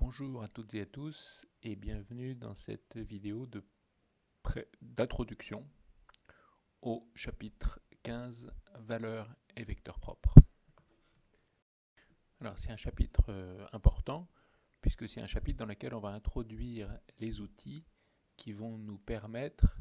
Bonjour à toutes et à tous et bienvenue dans cette vidéo d'introduction au chapitre 15 valeurs et vecteurs propres. Alors c'est un chapitre important puisque c'est un chapitre dans lequel on va introduire les outils qui vont nous permettre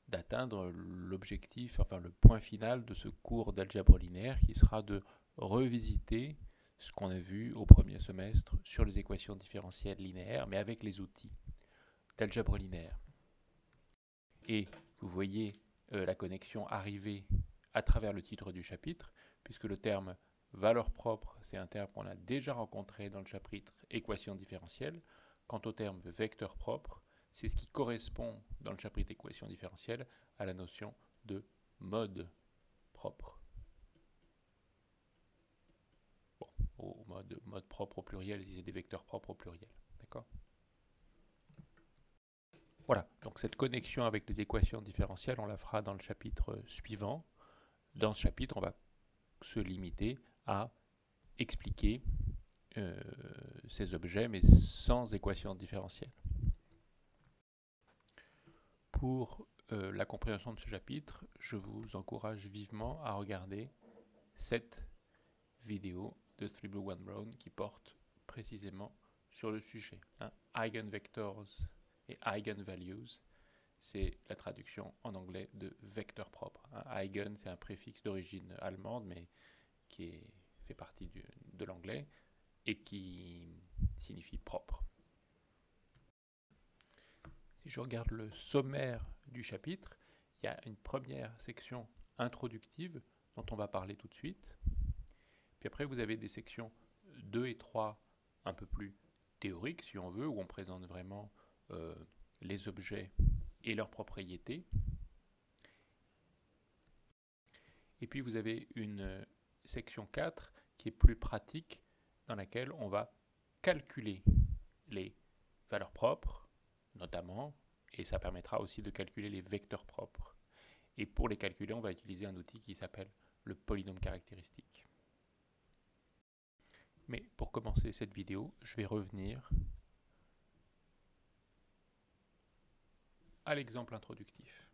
d'atteindre l'objectif, enfin le point final de ce cours d'algèbre linéaire qui sera de revisiter ce qu'on a vu au premier semestre sur les équations différentielles linéaires, mais avec les outils d'algèbre linéaire. Et vous voyez la connexion arriver à travers le titre du chapitre, puisque le terme valeur propre, c'est un terme qu'on a déjà rencontré dans le chapitre équations différentielles. Quant au terme vecteur propre, c'est ce qui correspond dans le chapitre équations différentielles à la notion de mode propre. Au mode propre au pluriel, si c'est des vecteurs propres au pluriel. D'accord ? Voilà, donc cette connexion avec les équations différentielles, on la fera dans le chapitre suivant. Dans ce chapitre, on va se limiter à expliquer ces objets, mais sans équations différentielles. Pour la compréhension de ce chapitre, je vous encourage vivement à regarder cette vidéo de 3Blue1Brown qui porte précisément sur le sujet. Eigenvectors et Eigenvalues, c'est la traduction en anglais de vecteur propre. Eigen, c'est un préfixe d'origine allemande, mais qui fait partie de l'anglais et qui signifie propre. Si je regarde le sommaire du chapitre, il y a une première section introductive dont on va parler tout de suite. Puis après, vous avez des sections 2 et 3 un peu plus théoriques, si on veut, où on présente vraiment les objets et leurs propriétés. Et puis vous avez une section 4 qui est plus pratique, dans laquelle on va calculer les valeurs propres, notamment, et ça permettra aussi de calculer les vecteurs propres. Et pour les calculer, on va utiliser un outil qui s'appelle le polynôme caractéristique. Mais pour commencer cette vidéo, je vais revenir à l'exemple introductif.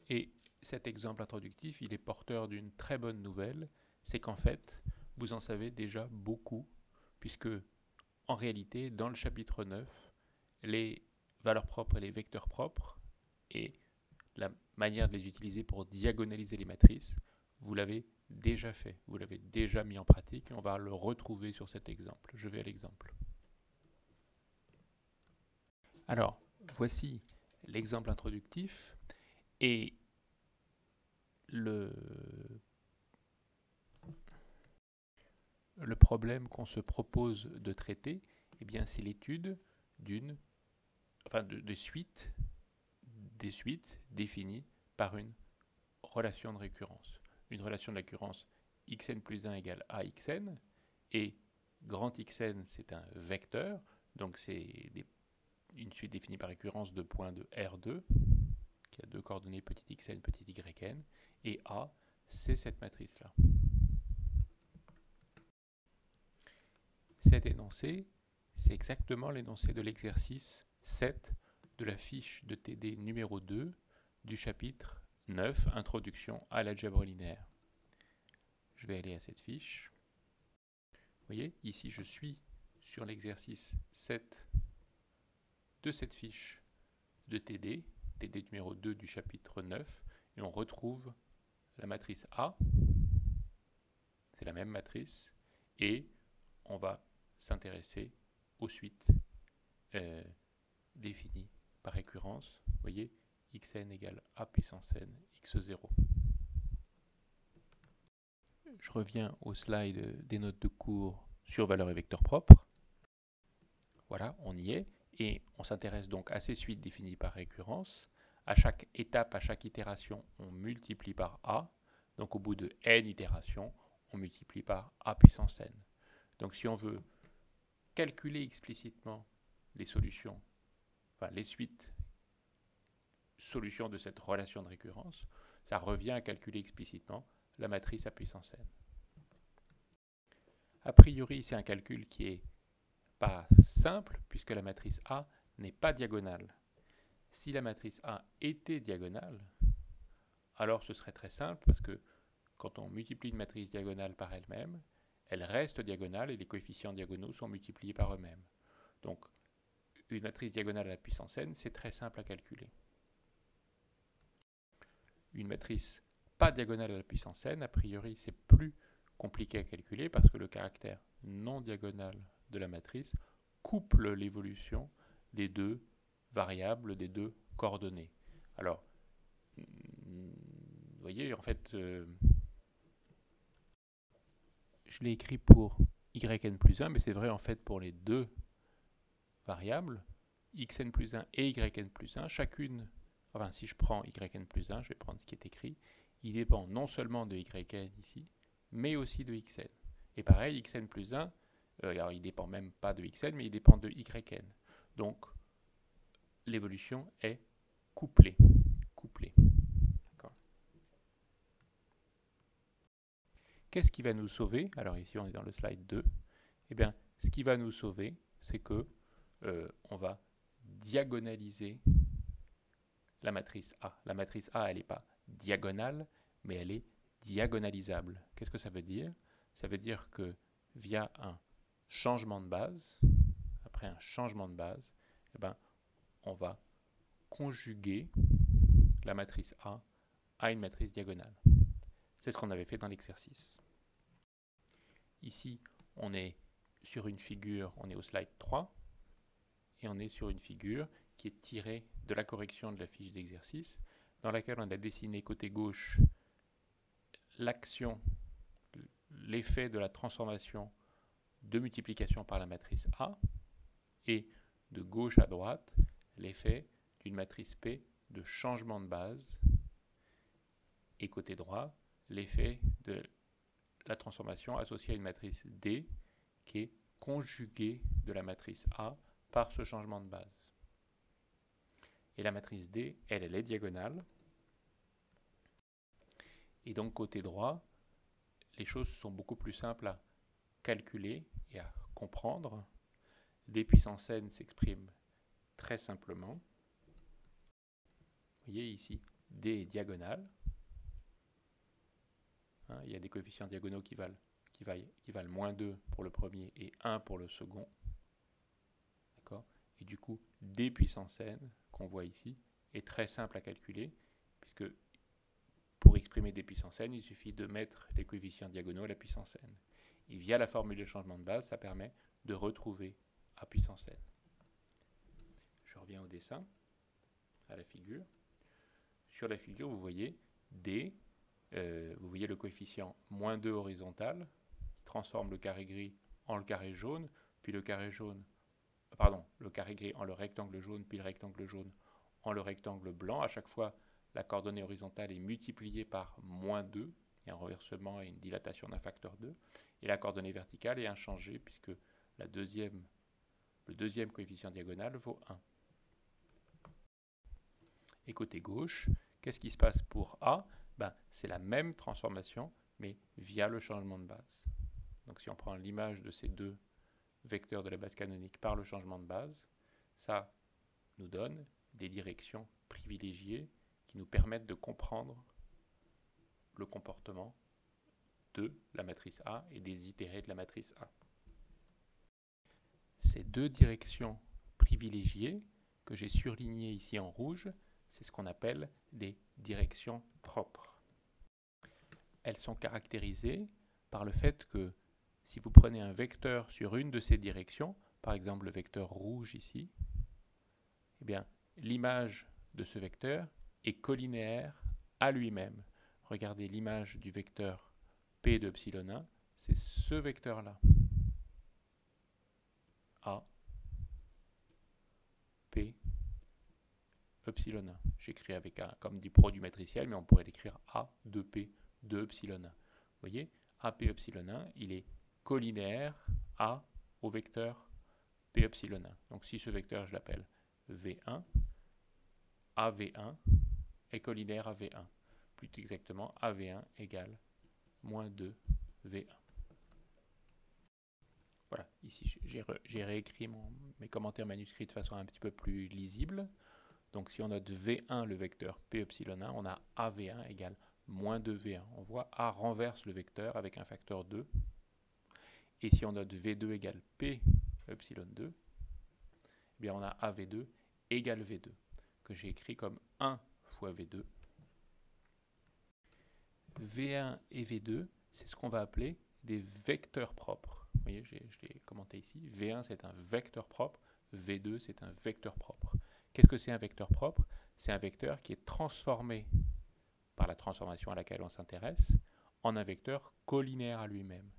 Et cet exemple introductif, il est porteur d'une très bonne nouvelle, c'est qu'en fait, vous en savez déjà beaucoup, puisque en réalité, dans le chapitre 9, les valeurs propres et les vecteurs propres, et la manière de les utiliser pour diagonaliser les matrices, vous l'avez déjà fait, vous l'avez déjà mis en pratique, et on va le retrouver sur cet exemple. Je vais à l'exemple. Alors, voici l'exemple introductif, et le problème qu'on se propose de traiter, eh bien, c'est l'étude des suites définies par une relation de récurrence. Une relation de récurrence xn plus 1 égale axn, et grand xn, c'est un vecteur, donc c'est une suite définie par récurrence de points de R2, qui a deux coordonnées petit xn, petit yn, et A, c'est cette matrice-là. Cet énoncé, c'est exactement l'énoncé de l'exercice 7 de la fiche de TD numéro 2 du chapitre 9, Introduction à l'algèbre linéaire. Je vais aller à cette fiche. Vous voyez, ici je suis sur l'exercice 7 de cette fiche de TD numéro 2 du chapitre 9, et on retrouve la matrice A, c'est la même matrice, et on va s'intéresser aux suites définies par récurrence. Vous voyez, xn égale a puissance n, x0. Je reviens au slide des notes de cours sur valeurs et vecteurs propres. Voilà, on y est. Et on s'intéresse donc à ces suites définies par récurrence. À chaque étape, à chaque itération, on multiplie par a. Donc au bout de n itérations, on multiplie par a puissance n. Donc si on veut calculer explicitement les solutions, enfin les suites solutions de cette relation de récurrence, ça revient à calculer explicitement la matrice à puissance n. A priori, c'est un calcul qui est pas simple puisque la matrice A n'est pas diagonale. Si la matrice A était diagonale, alors ce serait très simple parce que quand on multiplie une matrice diagonale par elle-même, elle reste diagonale et les coefficients diagonaux sont multipliés par eux-mêmes. Donc, une matrice diagonale à la puissance n, c'est très simple à calculer. Une matrice pas diagonale à la puissance n, a priori, c'est plus compliqué à calculer parce que le caractère non diagonal de la matrice couple l'évolution des deux variables, des deux coordonnées. Alors, vous voyez, en fait, je l'ai écrit pour yn plus 1, mais c'est vrai en fait pour les deux variables, xn plus 1 et yn plus 1, chacune, enfin si je prends yn plus 1, je vais prendre ce qui est écrit, il dépend non seulement de yn ici, mais aussi de xn. Et pareil, xn plus 1, alors il ne dépend même pas de xn, mais il dépend de yn. Donc, l'évolution est couplée. Qu'est-ce qui va nous sauver? Alors ici, on est dans le slide 2. Eh bien, ce qui va nous sauver, c'est que on va diagonaliser la matrice A. La matrice A, elle n'est pas diagonale, mais elle est diagonalisable. Qu'est-ce que ça veut dire? Ça veut dire que via un changement de base, après un changement de base, eh ben, on va conjuguer la matrice A à une matrice diagonale. C'est ce qu'on avait fait dans l'exercice. Ici, on est sur une figure, on est au slide 3, et on est sur une figure qui est tirée de la correction de la fiche d'exercice, dans laquelle on a dessiné côté gauche l'action, l'effet de la transformation de multiplication par la matrice A, et de gauche à droite, l'effet d'une matrice P de changement de base, et côté droit, l'effet de la transformation associée à une matrice D qui est conjuguée de la matrice A par ce changement de base. Et la matrice D, elle est diagonale. Et donc côté droit, les choses sont beaucoup plus simples à calculer et à comprendre. D puissance n s'exprime très simplement. Vous voyez ici, D est diagonale. Il y a des coefficients diagonaux qui valent moins 2 pour le premier et 1 pour le second. D'accord ? Et du coup, D puissance n, qu'on voit ici, est très simple à calculer, puisque pour exprimer D puissance n, il suffit de mettre les coefficients diagonaux à la puissance n. Et via la formule de changement de base, ça permet de retrouver A puissance n. Je reviens au dessin, à la figure. Sur la figure, vous voyez D, vous voyez le coefficient moins 2 horizontal, qui transforme le carré gris en le carré jaune, puis le carré jaune, le carré gris en le rectangle jaune, puis le rectangle jaune en le rectangle blanc. À chaque fois, la coordonnée horizontale est multipliée par moins 2, il y a un renversement et une dilatation d'un facteur 2, et la coordonnée verticale est inchangée, puisque le deuxième coefficient diagonal vaut 1. Et côté gauche, qu'est-ce qui se passe pour A? C'est la même transformation, mais via le changement de base. Donc si on prend l'image de ces deux vecteurs de la base canonique par le changement de base, ça nous donne des directions privilégiées qui nous permettent de comprendre le comportement de la matrice A et des itérés de la matrice A. Ces deux directions privilégiées que j'ai surlignées ici en rouge, c'est ce qu'on appelle des directions propres. Elles sont caractérisées par le fait que si vous prenez un vecteur sur une de ces directions, par exemple le vecteur rouge ici, eh bien, l'image de ce vecteur est collinéaire à lui-même. Regardez l'image du vecteur P de epsilon 1, c'est ce vecteur-là. A, P, epsilon 1. J'écris avec un comme du produit matriciel, mais on pourrait l'écrire A de P de epsilon 1. Vous voyez, AP epsilon 1, il est collinéaire A au vecteur P epsilon 1. Donc si ce vecteur, je l'appelle V1, AV1 est collinéaire à V1. Plus exactement, AV1 égale moins 2 V1. Voilà, ici j'ai réécrit mes commentaires manuscrits de façon un petit peu plus lisible. Donc si on note V1 le vecteur P epsilon 1, on a AV1 égale moins 2V1. On voit A renverse le vecteur avec un facteur 2. Et si on note V2 égale P epsilon 2, eh bien on a AV2 égale V2, que j'ai écrit comme 1 fois V2. V1 et V2, c'est ce qu'on va appeler des vecteurs propres. Vous voyez, je l'ai commenté ici. V1, c'est un vecteur propre. V2, c'est un vecteur propre. Qu'est-ce que c'est un vecteur propre? C'est un vecteur qui est transformé par la transformation à laquelle on s'intéresse en un vecteur collinaire à lui-même.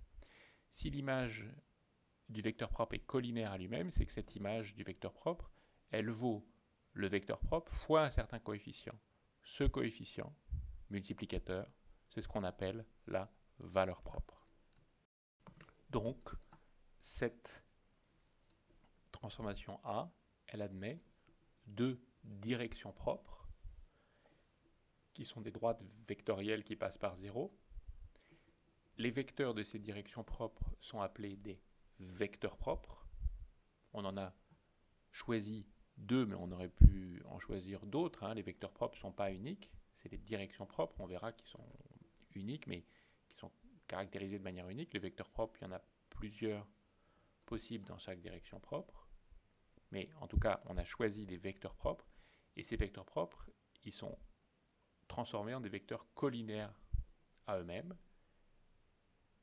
Si l'image du vecteur propre est collinaire à lui-même, c'est que cette image du vecteur propre, elle vaut le vecteur propre fois un certain coefficient. Ce coefficient multiplicateur, c'est ce qu'on appelle la valeur propre. Donc, cette transformation A, elle admet deux directions propres, qui sont des droites vectorielles qui passent par 0. Les vecteurs de ces directions propres sont appelés des vecteurs propres. On en a choisi 2, mais on aurait pu en choisir d'autres. Les vecteurs propres ne sont pas uniques. C'est les directions propres, on verra, qui sont uniques, mais qui sont caractérisées de manière unique. Les vecteurs propres, il y en a plusieurs possibles dans chaque direction propre. Mais en tout cas, on a choisi des vecteurs propres. Et ces vecteurs propres, ils sont transformés en des vecteurs collinaires à eux-mêmes.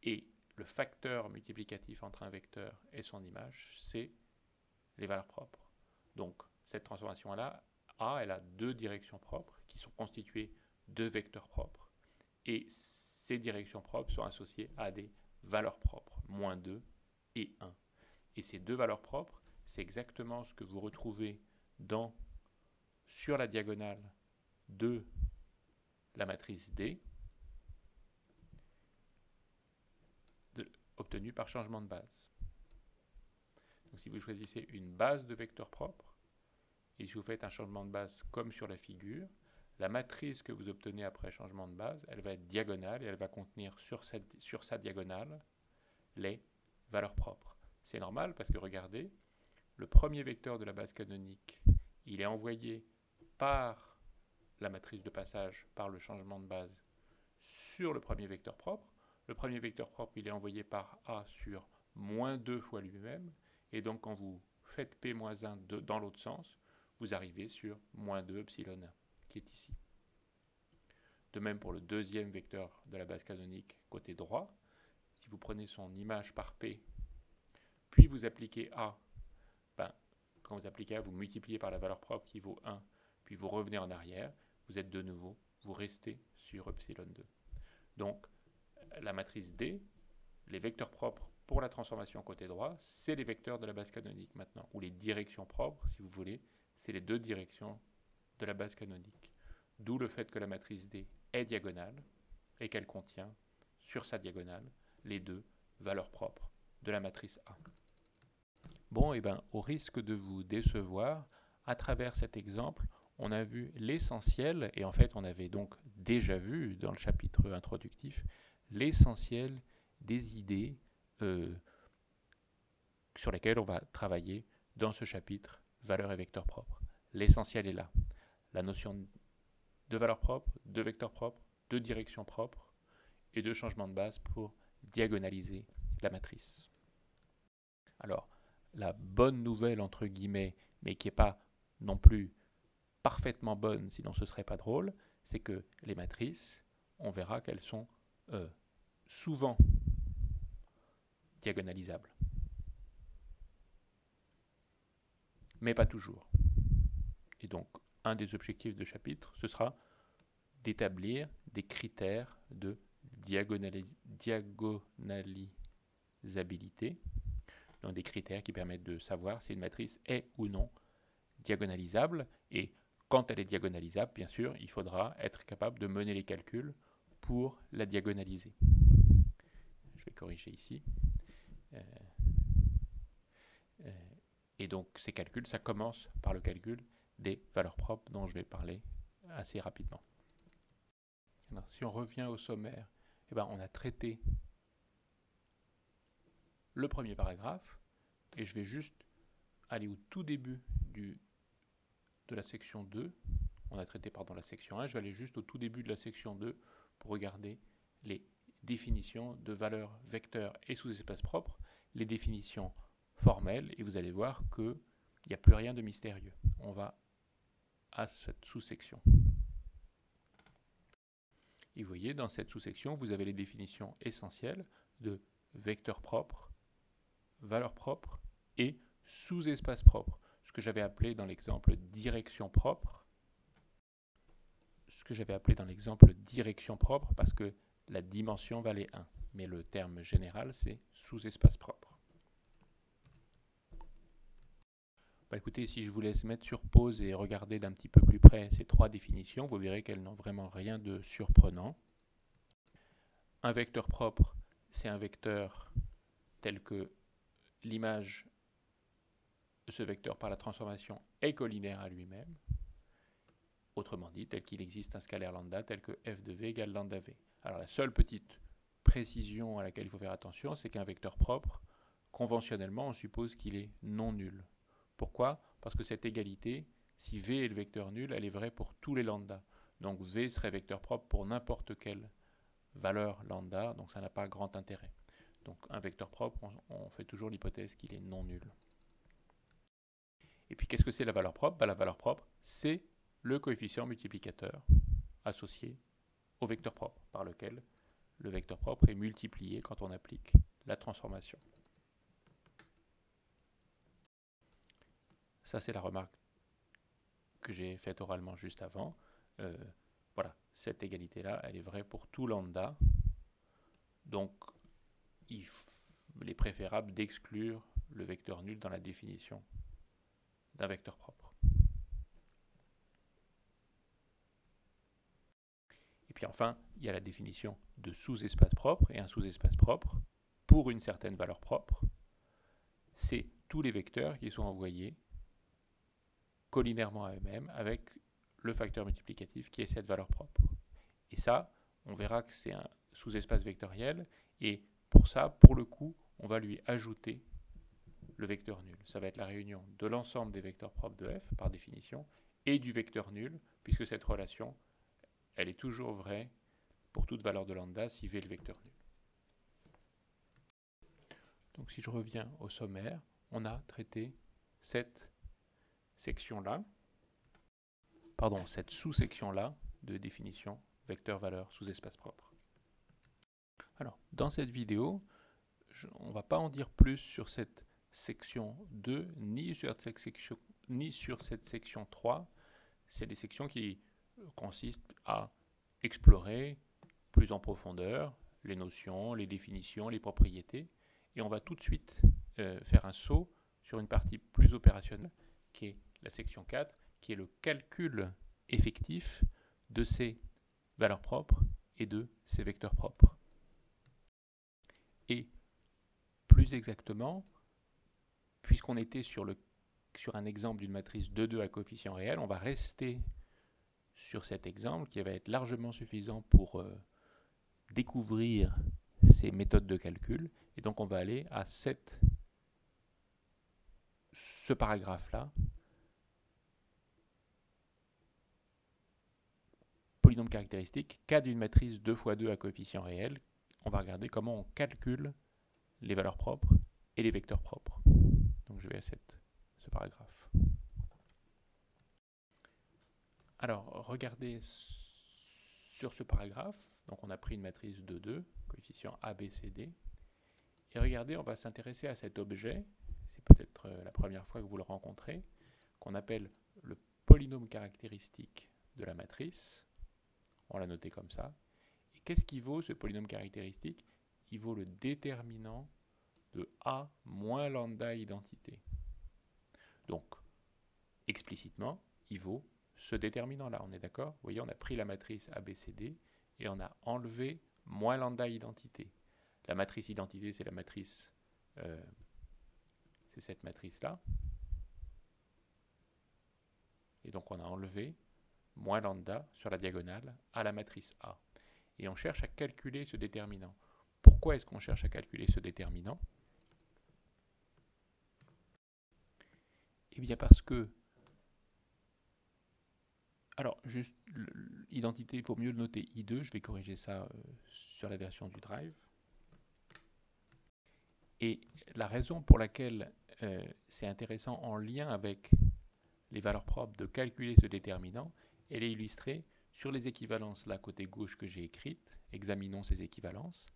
Et le facteur multiplicatif entre un vecteur et son image, c'est les valeurs propres. Donc, cette transformation-là, A, elle a deux directions propres qui sont constituées de vecteurs propres. Et ces directions propres sont associées à des valeurs propres, moins 2 et 1. Et ces deux valeurs propres, c'est exactement ce que vous retrouvez sur la diagonale de la matrice D, obtenue par changement de base. Donc si vous choisissez une base de vecteurs propres, et si vous faites un changement de base comme sur la figure, la matrice que vous obtenez après changement de base, elle va être diagonale et elle va contenir sur sa diagonale les valeurs propres. C'est normal parce que regardez, le premier vecteur de la base canonique, il est envoyé par la matrice de passage, par le changement de base, sur le premier vecteur propre. Le premier vecteur propre, il est envoyé par A sur moins 2 fois lui-même. Et donc, quand vous faites P moins 1 dans l'autre sens, vous arrivez sur moins 2 epsilon 1, qui est ici. De même pour le deuxième vecteur de la base canonique côté droit, si vous prenez son image par P, puis vous appliquez A, quand vous appliquez A, vous multipliez par la valeur propre qui vaut 1, puis vous revenez en arrière, vous êtes de nouveau, vous restez sur epsilon 2. Donc, la matrice D, les vecteurs propres pour la transformation côté droit, c'est les vecteurs de la base canonique maintenant, ou les directions propres, si vous voulez, c'est les deux directions de la base canonique. D'où le fait que la matrice D est diagonale et qu'elle contient, sur sa diagonale, les deux valeurs propres de la matrice A. Bon, et bien, au risque de vous décevoir, à travers cet exemple, on a vu l'essentiel, et en fait on avait donc déjà vu dans le chapitre introductif, l'essentiel des idées sur lesquelles on va travailler dans ce chapitre valeurs et vecteurs propres. L'essentiel est là. La notion de valeur propre, de vecteur propre, de direction propre et de changement de base pour diagonaliser la matrice. Alors, la bonne nouvelle, entre guillemets, mais qui n'est pas non plus parfaitement bonne, sinon ce ne serait pas drôle, c'est que les matrices, on verra qu'elles sont souvent diagonalisables. Mais pas toujours. Et donc, un des objectifs de chapitre, ce sera d'établir des critères de diagonalisabilité, donc des critères qui permettent de savoir si une matrice est ou non diagonalisable, et quand elle est diagonalisable, bien sûr, il faudra être capable de mener les calculs pour la diagonaliser. Je vais corriger ici. Et donc ces calculs, ça commence par le calcul des valeurs propres dont je vais parler assez rapidement. Alors, si on revient au sommaire, on a traité le premier paragraphe, et je vais juste aller au tout début de la section 2. On a traité la section 1, je vais aller juste au tout début de la section 2 pour regarder les définitions de valeurs vecteurs et sous-espaces propres, les définitions formelles, et vous allez voir qu'il n'y a plus rien de mystérieux. On va à cette sous-section. Et vous voyez, dans cette sous-section, vous avez les définitions essentielles de vecteurs propres, valeurs propres et sous-espaces propres. Ce que j'avais appelé dans l'exemple direction propre. Parce que la dimension valait 1. Mais le terme général, c'est sous-espace propre. Écoutez, si je vous laisse mettre sur pause et regarder d'un petit peu plus près ces trois définitions, vous verrez qu'elles n'ont vraiment rien de surprenant. Un vecteur propre, c'est un vecteur tel que l'image de ce vecteur par la transformation est collinaire à lui-même. Autrement dit, tel qu'il existe un scalaire lambda tel que f de v égale lambda v. Alors la seule petite précision à laquelle il faut faire attention, c'est qu'un vecteur propre, conventionnellement, on suppose qu'il est non nul. Pourquoi? Parce que cette égalité, si v est le vecteur nul, elle est vraie pour tous les lambda. Donc v serait vecteur propre pour n'importe quelle valeur lambda, donc ça n'a pas grand intérêt. Donc un vecteur propre, on fait toujours l'hypothèse qu'il est non nul. Et puis qu'est-ce que c'est la valeur propre? La valeur propre, c'est le coefficient multiplicateur associé au vecteur propre, par lequel le vecteur propre est multiplié quand on applique la transformation. Ça, c'est la remarque que j'ai faite oralement juste avant. Voilà, cette égalité-là, elle est vraie pour tout lambda. Donc, il est préférable d'exclure le vecteur nul dans la définition d'un vecteur propre. Et puis enfin, il y a la définition de sous-espace propre, et un sous-espace propre, pour une certaine valeur propre, c'est tous les vecteurs qui sont envoyés collinairement à eux-mêmes avec le facteur multiplicatif qui est cette valeur propre. Et ça, on verra que c'est un sous-espace vectoriel, et pour ça, pour le coup, on va lui ajouter le vecteur nul. Ça va être la réunion de l'ensemble des vecteurs propres de f, par définition, et du vecteur nul, puisque cette relation, elle est toujours vraie pour toute valeur de lambda si v est le vecteur nul. Donc si je reviens au sommaire, on a traité cette section-là, cette sous-section-là de définition vecteur-valeur sous-espace propre. Alors, dans cette vidéo, on ne va pas en dire plus sur cette section 2, ni sur cette section 3. C'est des sections qui consistent à explorer plus en profondeur les notions, les définitions, les propriétés. Et on va tout de suite faire un saut sur une partie plus opérationnelle, qui est la section 4, qui est le calcul effectif de ces valeurs propres et de ces vecteurs propres. Et plus exactement, puisqu'on était sur un exemple d'une matrice 2,2 à coefficient réel, on va rester sur cet exemple qui va être largement suffisant pour découvrir ces méthodes de calcul. Et donc on va aller à ce paragraphe-là, polynôme caractéristique, cas d'une matrice 2 fois 2 à coefficient réel. On va regarder comment on calcule les valeurs propres et les vecteurs propres. Donc je vais à ce paragraphe. Alors, regardez sur ce paragraphe. Donc on a pris une matrice 2,2, coefficient A, B, C, D. Et regardez, on va s'intéresser à cet objet, c'est peut-être la première fois que vous le rencontrez, qu'on appelle le polynôme caractéristique de la matrice. On l'a noté comme ça. Et qu'est-ce qui vaut ce polynôme caractéristique? Il vaut le déterminant de A moins lambda identité. Donc, explicitement, il vaut ce déterminant-là, on est d'accord? Vous voyez, on a pris la matrice ABCD et on a enlevé moins lambda identité. La matrice identité, c'est la matrice, c'est cette matrice-là. Et donc on a enlevé moins lambda sur la diagonale à la matrice A. Et on cherche à calculer ce déterminant. Pourquoi est-ce qu'on cherche à calculer ce déterminant? Eh bien parce que, alors juste l'identité, il faut mieux le noter I2, je vais corriger ça sur la version du drive. Et la raison pour laquelle c'est intéressant en lien avec les valeurs propres de calculer ce déterminant, elle est illustrée sur les équivalences là côté gauche que j'ai écrites. Examinons ces équivalences.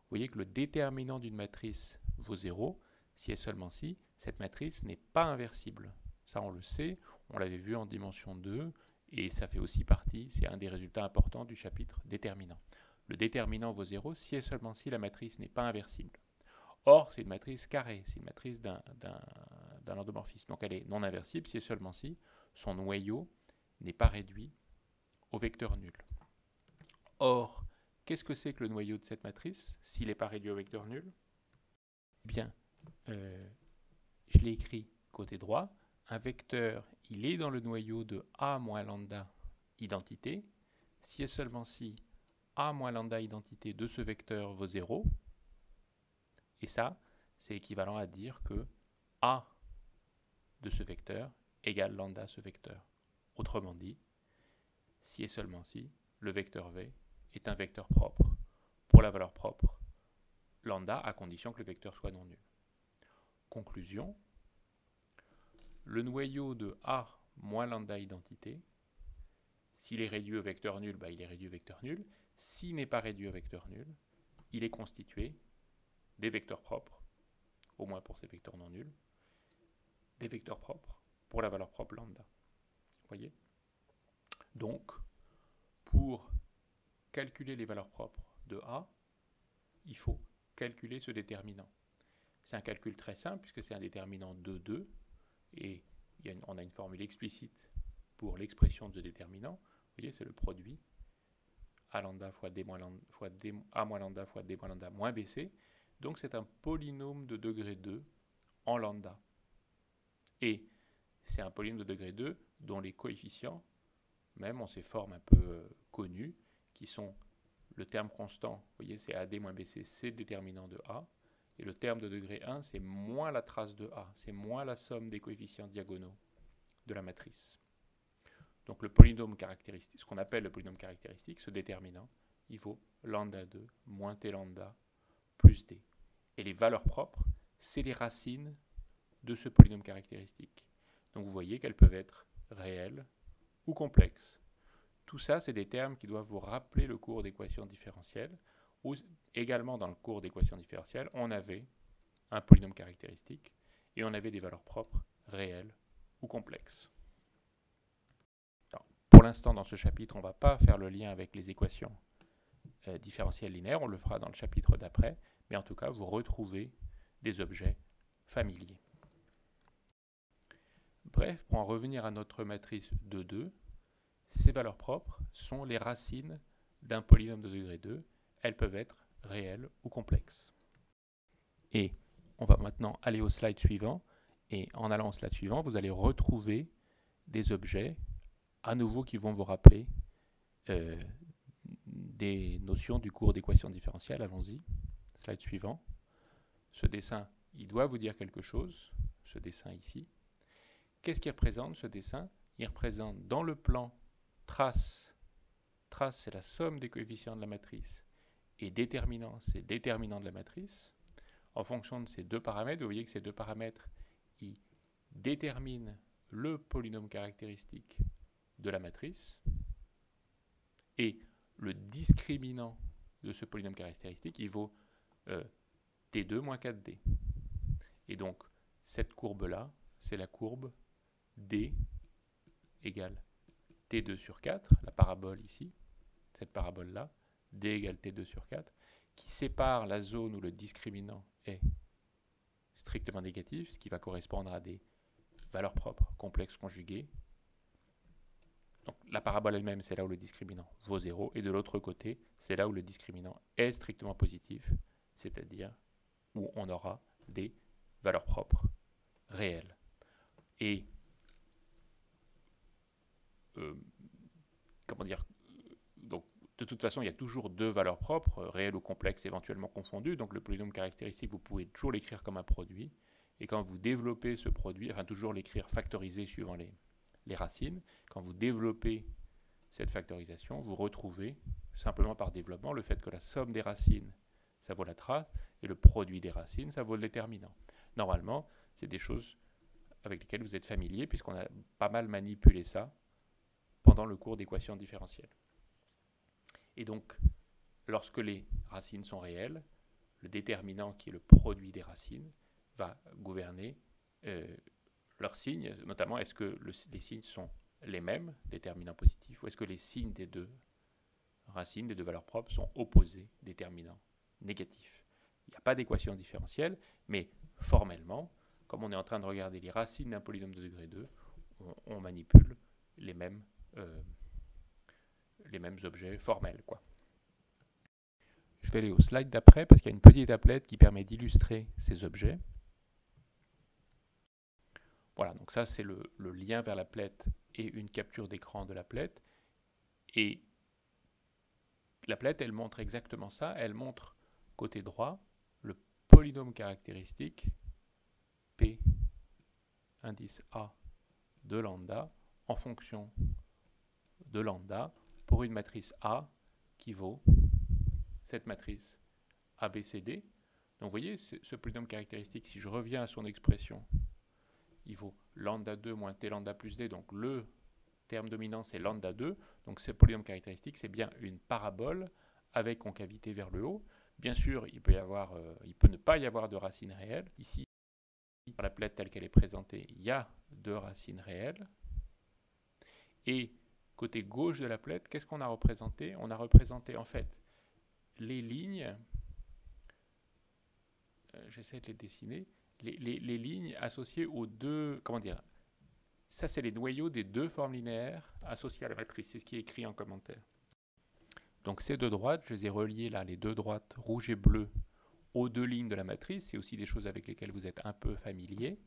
Vous voyez que le déterminant d'une matrice vaut 0 si et seulement si cette matrice n'est pas inversible. Ça on le sait, on l'avait vu en dimension 2 et ça fait aussi partie, c'est un des résultats importants du chapitre déterminant. Le déterminant vaut 0 si et seulement si la matrice n'est pas inversible. Or, c'est une matrice carrée, c'est une matrice d'un endomorphisme. Donc elle est non inversible si et seulement si son noyau n'est pas réduit au vecteur nul. Or, qu'est-ce que c'est que le noyau de cette matrice s'il n'est pas réduit au vecteur nul? Eh bien, je l'ai écrit côté droit. Un vecteur, il est dans le noyau de A moins lambda identité, si et seulement si A moins lambda identité de ce vecteur vaut 0. Et ça, c'est équivalent à dire que A de ce vecteur égale lambda ce vecteur. Autrement dit, si et seulement si le vecteur V est un vecteur propre pour la valeur propre lambda à condition que le vecteur soit non nul. Conclusion, le noyau de A moins lambda identité, s'il est réduit au vecteur nul, il est réduit au vecteur nul. S'il n'est pas réduit au vecteur nul, il est constitué des vecteurs propres, au moins pour ces vecteurs non nuls, des vecteurs propres pour la valeur propre lambda. Vous voyez? Donc, pour calculer les valeurs propres de A, il faut calculer ce déterminant. C'est un calcul très simple puisque c'est un déterminant de 2 et on a une formule explicite pour l'expression de ce déterminant. Vous voyez, c'est le produit A lambda fois D moins lambda fois D, A moins lambda fois D moins lambda moins BC. Donc c'est un polynôme de degré 2 en lambda. Et c'est un polynôme de degré 2 dont les coefficients, même ont ces formes un peu connues, qui sont le terme constant, vous voyez, c'est AD moins BC, c'est le déterminant de A. Et le terme de degré 1, c'est moins la trace de A, c'est moins la somme des coefficients diagonaux de la matrice. Donc le polynôme caractéristique, ce qu'on appelle le polynôme caractéristique, ce déterminant, il vaut lambda 2 moins T lambda plus D. Et les valeurs propres, c'est les racines de ce polynôme caractéristique. Donc vous voyez qu'elles peuvent être réelles ou complexes. Tout ça, c'est des termes qui doivent vous rappeler le cours d'équations différentielles. Ou également dans le cours d'équations différentielles, on avait un polynôme caractéristique et on avait des valeurs propres réelles ou complexes. Alors, pour l'instant, dans ce chapitre, on ne va pas faire le lien avec les équations différentielles linéaires, on le fera dans le chapitre d'après, mais en tout cas, vous retrouvez des objets familiers. Bref, pour en revenir à notre matrice de 2, ces valeurs propres sont les racines d'un polynôme de degré 2. Elles peuvent être réelles ou complexes. Et on va maintenant aller au slide suivant. Et en allant au slide suivant, vous allez retrouver des objets, à nouveau, qui vont vous rappeler des notions du cours d'équations différentielles. Allons-y. Slide suivant. Ce dessin, il doit vous dire quelque chose. Ce dessin ici. Qu'est-ce qu'il représente, ce dessin? Il représente dans le plan trace. Trace, c'est la somme des coefficients de la matrice. Et déterminant, c'est le déterminant de la matrice. En fonction de ces deux paramètres, vous voyez que ces deux paramètres, ils déterminent le polynôme caractéristique de la matrice. Et le discriminant de ce polynôme caractéristique, il vaut T2 moins 4D. Et donc, cette courbe-là, c'est la courbe D égale T2 sur 4, la parabole ici, cette parabole-là, D égale T2 sur 4, qui sépare la zone où le discriminant est strictement négatif, ce qui va correspondre à des valeurs propres complexes conjuguées. Donc la parabole elle-même, c'est là où le discriminant vaut 0, et de l'autre côté, c'est là où le discriminant est strictement positif, c'est-à-dire où on aura des valeurs propres réelles. Et comment dire, donc de toute façon, il y a toujours deux valeurs propres, réelles ou complexes, éventuellement confondues. Donc le polynôme caractéristique, vous pouvez toujours l'écrire comme un produit. Et quand vous développez ce produit, enfin toujours l'écrire factorisé suivant les racines, quand vous développez cette factorisation, vous retrouvez simplement par développement le fait que la somme des racines, ça vaut la trace, et le produit des racines, ça vaut le déterminant. Normalement, c'est des choses avec lesquelles vous êtes familier, puisqu'on a pas mal manipulé ça pendant le cours d'équations différentielles. Et donc, lorsque les racines sont réelles, le déterminant qui est le produit des racines va gouverner leurs signes, notamment est-ce que les signes sont les mêmes, déterminants positifs, ou est-ce que les signes des deux racines, des deux valeurs propres, sont opposés, déterminants négatifs. Il n'y a pas d'équation différentielle, mais formellement, comme on est en train de regarder les racines d'un polynôme de degré 2, on manipule les mêmes objets formels, quoi. Je vais aller au slide d'après parce qu'il y a une petite applette qui permet d'illustrer ces objets. Voilà, donc ça c'est le lien vers l'applet et une capture d'écran de l'applet. Et l'applet, elle montre exactement ça. Elle montre côté droit le polynôme caractéristique P indice A de lambda en fonction de lambda pour une matrice A qui vaut cette matrice ABCD. Donc vous voyez, ce polynôme caractéristique, si je reviens à son expression, il vaut lambda 2 moins t lambda plus d, donc le terme dominant c'est lambda 2, donc ce polynôme caractéristique c'est bien une parabole avec concavité vers le haut. Bien sûr, il peut ne pas y avoir de racines réelles. Ici, dans l'applet telle qu'elle est présentée, il y a deux racines réelles. Et côté gauche de l'applet, qu'est-ce qu'on a représenté? On a représenté en fait les lignes, j'essaie de les dessiner, les lignes associées aux deux, comment dire, ça c'est les noyaux des deux formes linéaires associées à la matrice, c'est ce qui est écrit en commentaire. Donc ces deux droites, je les ai reliées là, les deux droites rouge et bleu, aux deux lignes de la matrice, c'est aussi des choses avec lesquelles vous êtes un peu familier.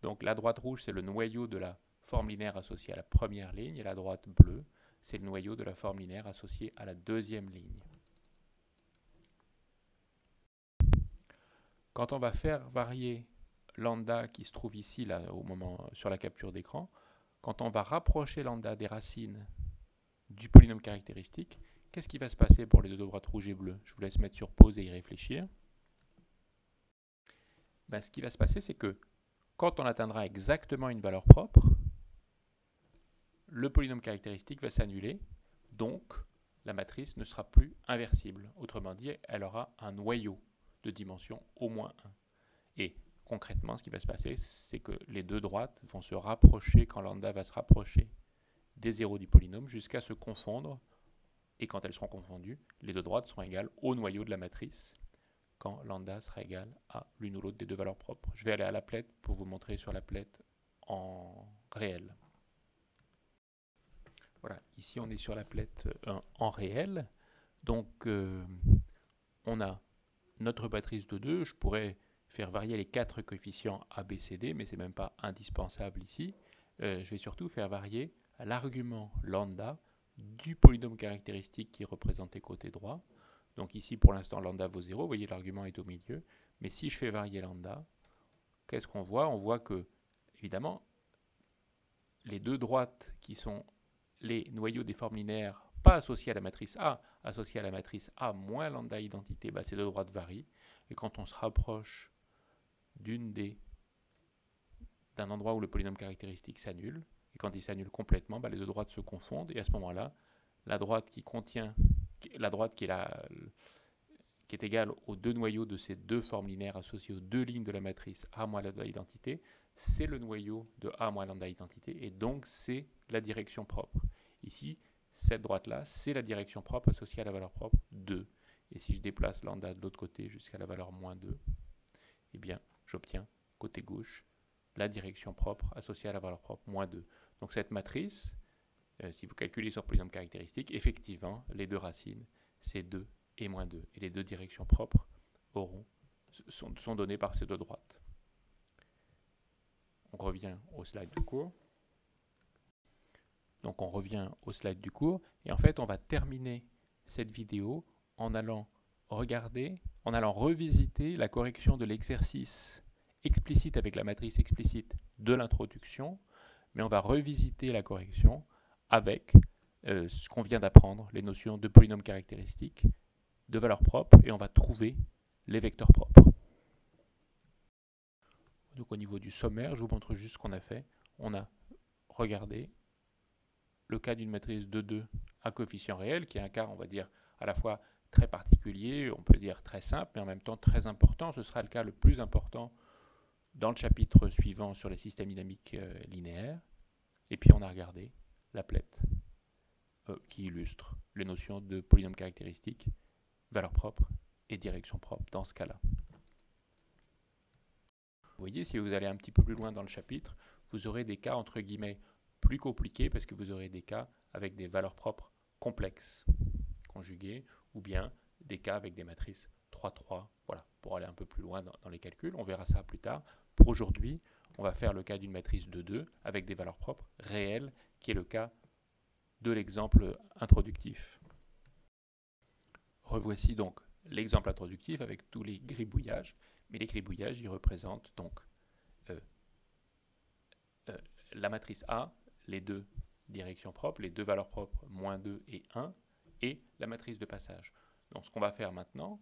Donc la droite rouge, c'est le noyau de la forme linéaire associée à la première ligne, et la droite bleue, c'est le noyau de la forme linéaire associée à la deuxième ligne. Quand on va faire varier lambda qui se trouve ici, là, au moment, sur la capture d'écran, quand on va rapprocher lambda des racines du polynôme caractéristique, qu'est-ce qui va se passer pour les deux droites rouge et bleu? Je vous laisse mettre sur pause et y réfléchir. Ben, ce qui va se passer, c'est que quand on atteindra exactement une valeur propre, le polynôme caractéristique va s'annuler, donc la matrice ne sera plus inversible. Autrement dit, elle aura un noyau de dimension au moins 1. Et concrètement, ce qui va se passer, c'est que les deux droites vont se rapprocher quand lambda va se rapprocher des zéros du polynôme jusqu'à se confondre. Et quand elles seront confondues, les deux droites seront égales au noyau de la matrice quand lambda sera égal à l'une ou l'autre des deux valeurs propres. Je vais aller à l'applet pour vous montrer sur l'applet en réel. Voilà, ici on est sur l'applet en réel. Donc on a notre matrice de 2, je pourrais faire varier les 4 coefficients A, B, C, D, mais ce n'est même pas indispensable ici. Je vais surtout faire varier l'argument lambda du polynôme caractéristique qui est représenté côté droit. Donc ici pour l'instant lambda vaut 0, vous voyez l'argument est au milieu. Mais si je fais varier lambda, qu'est-ce qu'on voit? On voit que, évidemment, les deux droites qui sont les noyaux des formes linéaires pas associés à la matrice A, associés à la matrice A moins lambda identité, bah, ces deux droites varient. Et quand on se rapproche d'un endroit où le polynôme caractéristique s'annule, et quand il s'annule complètement, bah, les deux droites se confondent, et à ce moment-là, la droite qui est égale aux deux noyaux de ces deux formes linéaires associées aux deux lignes de la matrice A moins lambda identité, c'est le noyau de A moins lambda identité, et donc c'est la direction propre. Ici, cette droite-là, c'est la direction propre associée à la valeur propre 2. Et si je déplace lambda de l'autre côté jusqu'à la valeur moins 2, eh bien, j'obtiens, côté gauche, la direction propre associée à la valeur propre moins 2. Donc cette matrice, si vous calculez sur le polynôme caractéristique, effectivement, les deux racines, c'est 2 et moins 2. Et les deux directions propres sont données par ces deux droites. On revient au slide du cours. Donc on revient au slide du cours. Et en fait, on va terminer cette vidéo en allant revisiter la correction de l'exercice explicite avec la matrice explicite de l'introduction, mais on va revisiter la correction avec ce qu'on vient d'apprendre, les notions de polynômes caractéristiques, de valeurs propres, et on va trouver les vecteurs propres. Donc au niveau du sommaire, je vous montre juste ce qu'on a fait. On a regardé le cas d'une matrice de 2 à coefficient réel, qui est un cas, on va dire, à la fois très particulier, on peut dire très simple, mais en même temps très important. Ce sera le cas le plus important dans le chapitre suivant sur les systèmes dynamiques linéaires. Et puis on a regardé l'applet qui illustre les notions de polynômes caractéristiques, valeurs propres et direction propre dans ce cas-là. Vous voyez, si vous allez un petit peu plus loin dans le chapitre, vous aurez des cas entre guillemets plus compliqués parce que vous aurez des cas avec des valeurs propres complexes, conjuguées, ou bien des cas avec des matrices 3-3, voilà, pour aller un peu plus loin dans les calculs. On verra ça plus tard. Pour aujourd'hui, on va faire le cas d'une matrice de 2 avec des valeurs propres réelles, qui est le cas de l'exemple introductif. Revoici donc l'exemple introductif avec tous les gribouillages, mais les gribouillages, ils représentent donc la matrice A, les deux directions propres, les deux valeurs propres, moins 2 et 1, et la matrice de passage. Donc ce qu'on va faire maintenant,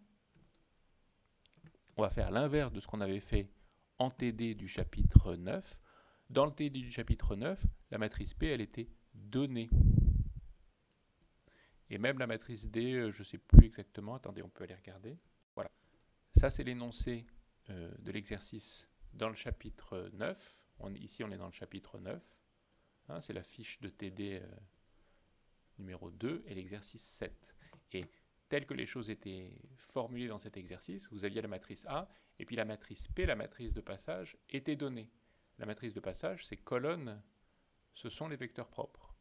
on va faire l'inverse de ce qu'on avait fait en TD du chapitre 9. Dans le TD du chapitre 9, la matrice P, elle était donnée. Et même la matrice D, je ne sais plus exactement, attendez, on peut aller regarder. Voilà. Ça, c'est l'énoncé de l'exercice dans le chapitre 9. Ici, on est dans le chapitre 9. Hein, c'est la fiche de TD numéro 2 et l'exercice 7. Et tel que les choses étaient formulées dans cet exercice, vous aviez la matrice A, et puis la matrice P, la matrice de passage, était donnée. La matrice de passage, ces colonnes, ce sont les vecteurs propres.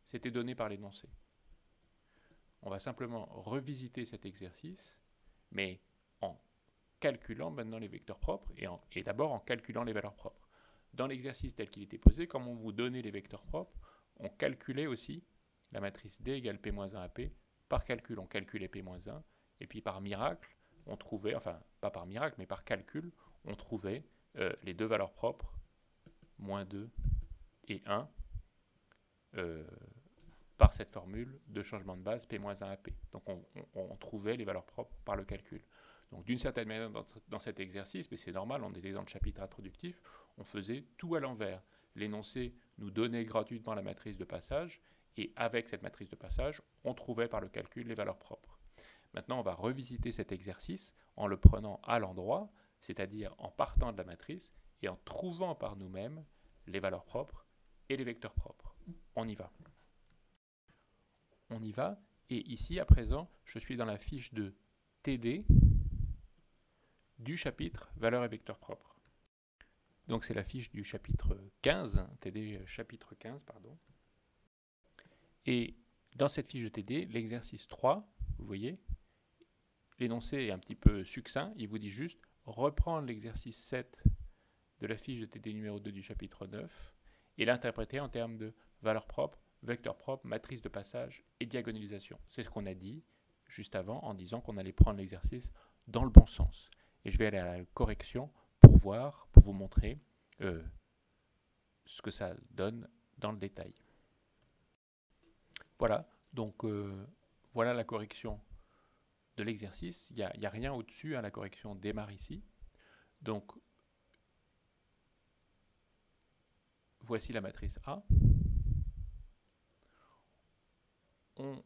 C'était donné par l'énoncé. On va simplement revisiter cet exercice, mais en calculant maintenant les vecteurs propres, et d'abord en calculant les valeurs propres. Dans l'exercice tel qu'il était posé, comme on vous donnait les vecteurs propres, on calculait aussi la matrice D égale P-1 à P. Par calcul, on calculait P-1, et puis par miracle, on trouvait, enfin pas par miracle, mais par calcul, on trouvait les deux valeurs propres, moins 2 et 1, par cette formule de changement de base P-1 à P. Donc on trouvait les valeurs propres par le calcul. Donc d'une certaine manière, dans cet exercice, mais c'est normal, on était dans le chapitre introductif, on faisait tout à l'envers. L'énoncé nous donnait gratuitement la matrice de passage, et avec cette matrice de passage, on trouvait par le calcul les valeurs propres. Maintenant, on va revisiter cet exercice en le prenant à l'endroit, c'est-à-dire en partant de la matrice et en trouvant par nous-mêmes les valeurs propres et les vecteurs propres. On y va. On y va, et ici, à présent, je suis dans la fiche de TD du chapitre valeurs et vecteurs propres. Donc c'est la fiche du chapitre 15, TD chapitre 15, pardon. Et dans cette fiche de TD, l'exercice 3, vous voyez, l'énoncé est un petit peu succinct, il vous dit juste reprendre l'exercice 7 de la fiche de TD numéro 2 du chapitre 9 et l'interpréter en termes de valeurs propres, vecteurs propres, matrice de passage et diagonalisation. C'est ce qu'on a dit juste avant en disant qu'on allait prendre l'exercice dans le bon sens. Et je vais aller à la correction pour voir, pour vous montrer ce que ça donne dans le détail. Voilà, donc voilà la correction de l'exercice. Il n'y a rien au-dessus, hein, la correction démarre ici. Donc, voici la matrice A. On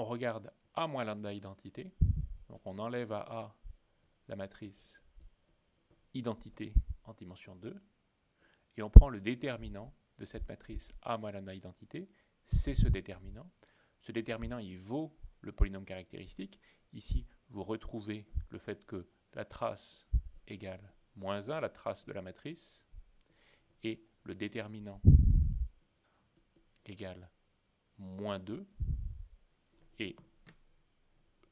regarde A moins lambda identité. Donc on enlève à A la matrice identité en dimension 2. Et on prend le déterminant de cette matrice A moins lambda identité. C'est ce déterminant. Ce déterminant, il vaut le polynôme caractéristique. Ici, vous retrouvez le fait que la trace égale moins 1, la trace de la matrice, et le déterminant égale moins 2, et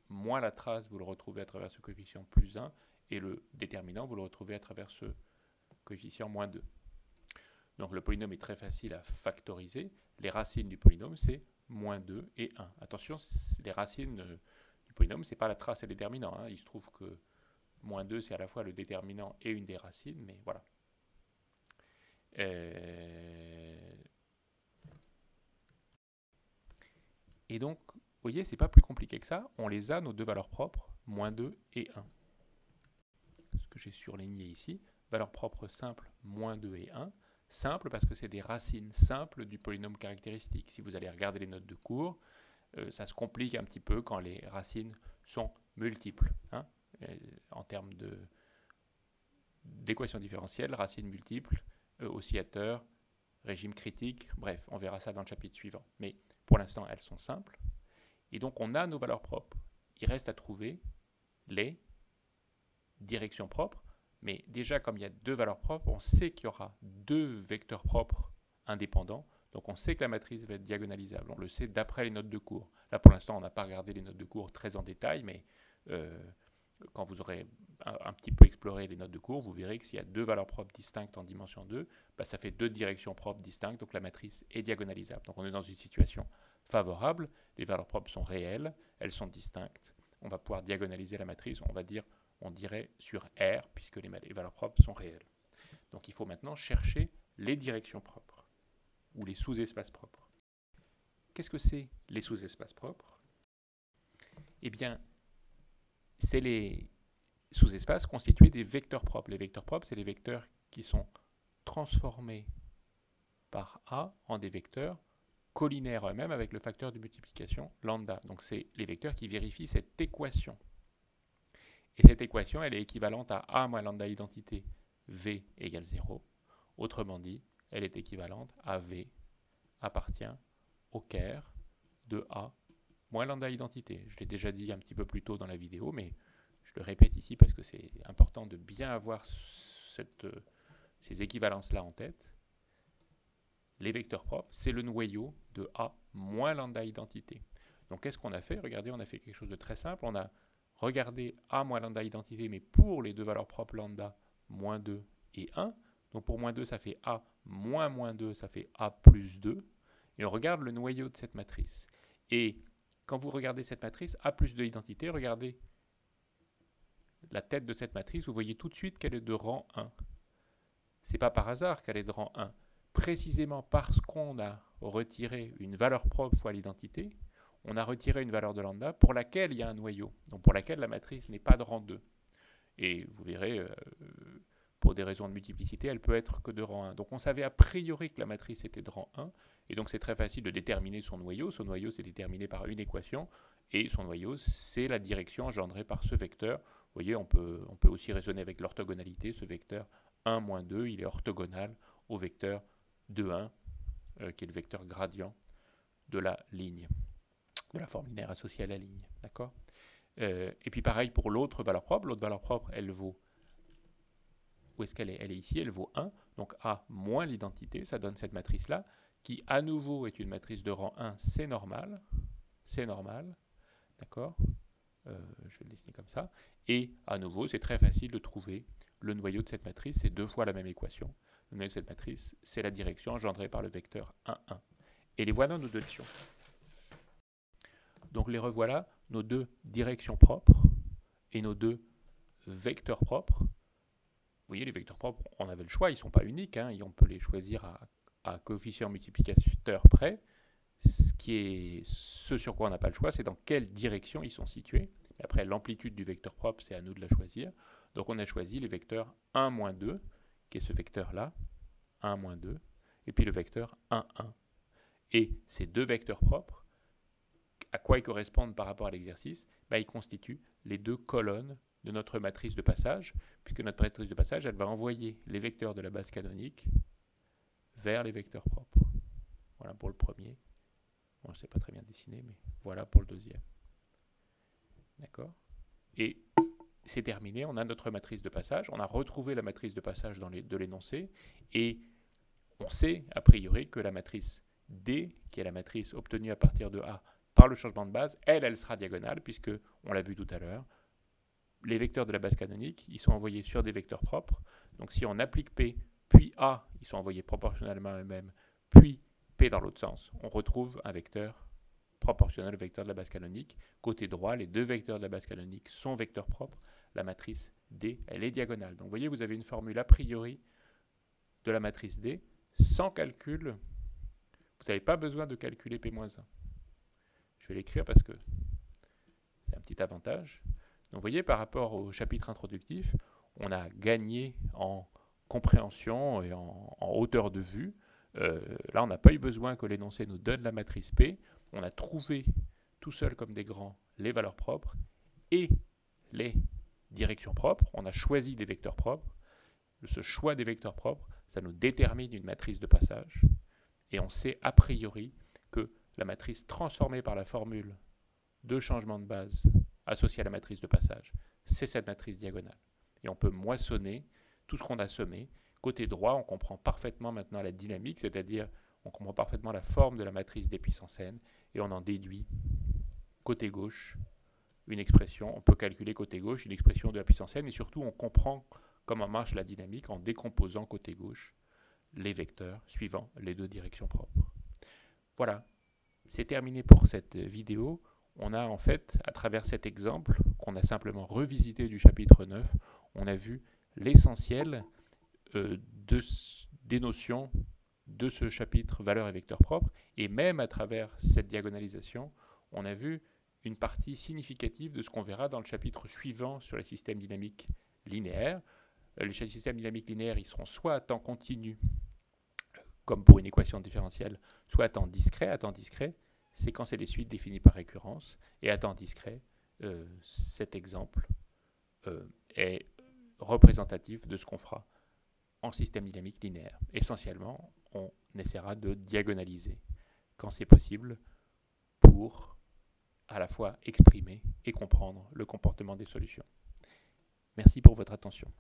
moins la trace, vous le retrouvez à travers ce coefficient plus 1, et le déterminant, vous le retrouvez à travers ce coefficient moins 2. Donc le polynôme est très facile à factoriser. Les racines du polynôme, c'est moins 2 et 1. Attention, les racines du polynôme, ce n'est pas la trace et le déterminant. Hein. Il se trouve que moins 2, c'est à la fois le déterminant et une des racines, mais voilà. Et donc, vous voyez, c'est pas plus compliqué que ça. On les a, nos deux valeurs propres, moins 2 et 1. Ce que j'ai surligné ici, valeur propre simple, moins 2 et 1. Simple parce que c'est des racines simples du polynôme caractéristique. Si vous allez regarder les notes de cours, ça se complique un petit peu quand les racines sont multiples. Hein, en termes d'équations différentielles, racines multiples, oscillateurs, régime critique, bref, on verra ça dans le chapitre suivant. Mais pour l'instant, elles sont simples. Et donc, on a nos valeurs propres. Il reste à trouver les directions propres. Mais déjà, comme il y a deux valeurs propres, on sait qu'il y aura deux vecteurs propres indépendants. Donc, on sait que la matrice va être diagonalisable. On le sait d'après les notes de cours. Là, pour l'instant, on n'a pas regardé les notes de cours très en détail, mais quand vous aurez un petit peu exploré les notes de cours, vous verrez que s'il y a deux valeurs propres distinctes en dimension 2, ça fait deux directions propres distinctes, donc la matrice est diagonalisable. Donc on est dans une situation favorable, les valeurs propres sont réelles, elles sont distinctes, on va pouvoir diagonaliser la matrice, on dirait sur R, puisque les valeurs propres sont réelles. Donc il faut maintenant chercher les directions propres, ou les sous-espaces propres. Qu'est-ce que c'est les sous-espaces propres? Eh bien, c'est les sous-espaces constitués des vecteurs propres. Les vecteurs propres, c'est les vecteurs qui sont transformés par A en des vecteurs collinaires eux-mêmes avec le facteur de multiplication lambda. Donc c'est les vecteurs qui vérifient cette équation. Et cette équation, elle est équivalente à A moins lambda identité V égale 0. Autrement dit, elle est équivalente à V appartient au caire de A moins lambda identité. Je l'ai déjà dit un petit peu plus tôt dans la vidéo, mais je le répète ici parce que c'est important de bien avoir ces équivalences-là en tête. Les vecteurs propres, c'est le noyau de A moins lambda identité. Donc qu'est-ce qu'on a fait? Regardez, on a fait quelque chose de très simple. On a regardé A moins lambda identité, mais pour les deux valeurs propres lambda, moins 2 et 1. Donc pour moins 2, ça fait A moins 2, ça fait A plus 2. Et on regarde le noyau de cette matrice. Et quand vous regardez cette matrice, A plus 2 identité, regardez la tête de cette matrice, vous voyez tout de suite qu'elle est de rang 1. Ce n'est pas par hasard qu'elle est de rang 1. Précisément parce qu'on a retiré une valeur propre fois l'identité, on a retiré une valeur de lambda pour laquelle il y a un noyau, donc pour laquelle la matrice n'est pas de rang 2. Et vous verrez, pour des raisons de multiplicité, elle peut être que de rang 1. Donc on savait a priori que la matrice était de rang 1, et donc c'est très facile de déterminer son noyau. Son noyau, c'est déterminé par une équation, et son noyau, c'est la direction engendrée par ce vecteur. Vous voyez, on peut aussi raisonner avec l'orthogonalité. Ce vecteur 1 moins 2, il est orthogonal au vecteur 2, 1, qui est le vecteur gradient de la ligne, de la forme linéaire associée à la ligne. D'accord ? Et puis pareil pour l'autre valeur propre. L'autre valeur propre, elle vaut... Où est-ce qu'elle est? Elle est ici, elle vaut 1. Donc A moins l'identité, ça donne cette matrice-là, qui à nouveau est une matrice de rang 1, c'est normal. C'est normal. D'accord? Je vais le dessiner comme ça. Et à nouveau, c'est très facile de trouver le noyau de cette matrice. C'est deux fois la même équation. Le noyau de cette matrice, c'est la direction engendrée par le vecteur 1, 1. Et les voilà nos deux directions. Donc les revoilà, nos deux directions propres et nos deux vecteurs propres. Vous voyez, les vecteurs propres, on avait le choix, ils ne sont pas uniques, hein, et on peut les choisir à coefficient multiplicateur près. Ce sur quoi on n'a pas le choix, c'est dans quelle direction ils sont situés. Et après, l'amplitude du vecteur propre, c'est à nous de la choisir. Donc on a choisi les vecteurs 1, moins 2, qui est ce vecteur-là, 1, moins 2, et puis le vecteur 1, 1. Et ces deux vecteurs propres, à quoi ils correspondent par rapport à l'exercice? Ils constituent les deux colonnes de notre matrice de passage, puisque notre matrice de passage, elle va envoyer les vecteurs de la base canonique vers les vecteurs propres. Voilà pour le premier. Bon, je ne sais pas très bien dessiner, mais voilà pour le deuxième. D'accord? Et c'est terminé, on a notre matrice de passage, on a retrouvé la matrice de passage de l'énoncé, et on sait a priori que la matrice D, qui est la matrice obtenue à partir de A par le changement de base, elle sera diagonale, puisque, on l'a vu tout à l'heure, les vecteurs de la base canonique, ils sont envoyés sur des vecteurs propres. Donc si on applique P, puis A, ils sont envoyés proportionnellement à eux-mêmes, puis P dans l'autre sens, on retrouve un vecteur proportionnel au vecteur de la base canonique. Côté droit, les deux vecteurs de la base canonique sont vecteurs propres. La matrice D, elle est diagonale. Donc vous voyez, vous avez une formule a priori de la matrice D sans calcul. Vous n'avez pas besoin de calculer P-1. Je vais l'écrire parce que c'est un petit avantage. Donc vous voyez, par rapport au chapitre introductif, on a gagné en compréhension et en hauteur de vue. Là, on n'a pas eu besoin que l'énoncé nous donne la matrice P. On a trouvé tout seul comme des grands les valeurs propres et les directions propres. On a choisi des vecteurs propres. Ce choix des vecteurs propres, ça nous détermine une matrice de passage. Et on sait a priori que la matrice transformée par la formule de changement de base associée à la matrice de passage, c'est cette matrice diagonale. Et on peut moissonner tout ce qu'on a semé. Côté droit, on comprend parfaitement maintenant la dynamique, c'est-à-dire on comprend parfaitement la forme de la matrice des puissances n, et on en déduit côté gauche une expression. On peut calculer côté gauche une expression de la puissance n, et surtout on comprend comment marche la dynamique en décomposant côté gauche les vecteurs suivant les deux directions propres. Voilà, c'est terminé pour cette vidéo. On a en fait, à travers cet exemple, qu'on a simplement revisité du chapitre 9, on a vu l'essentiel des notions de ce chapitre valeurs et vecteurs propres, et même à travers cette diagonalisation, on a vu une partie significative de ce qu'on verra dans le chapitre suivant sur les systèmes dynamiques linéaires. Les systèmes dynamiques linéaires, ils seront soit à temps continu, comme pour une équation différentielle, soit à temps discret. À temps discret, c'est quand c'est des suites définies par récurrence, et à temps discret, cet exemple est représentatif de ce qu'on fera en système dynamique linéaire. Essentiellement, on essaiera de diagonaliser quand c'est possible pour à la fois exprimer et comprendre le comportement des solutions. Merci pour votre attention.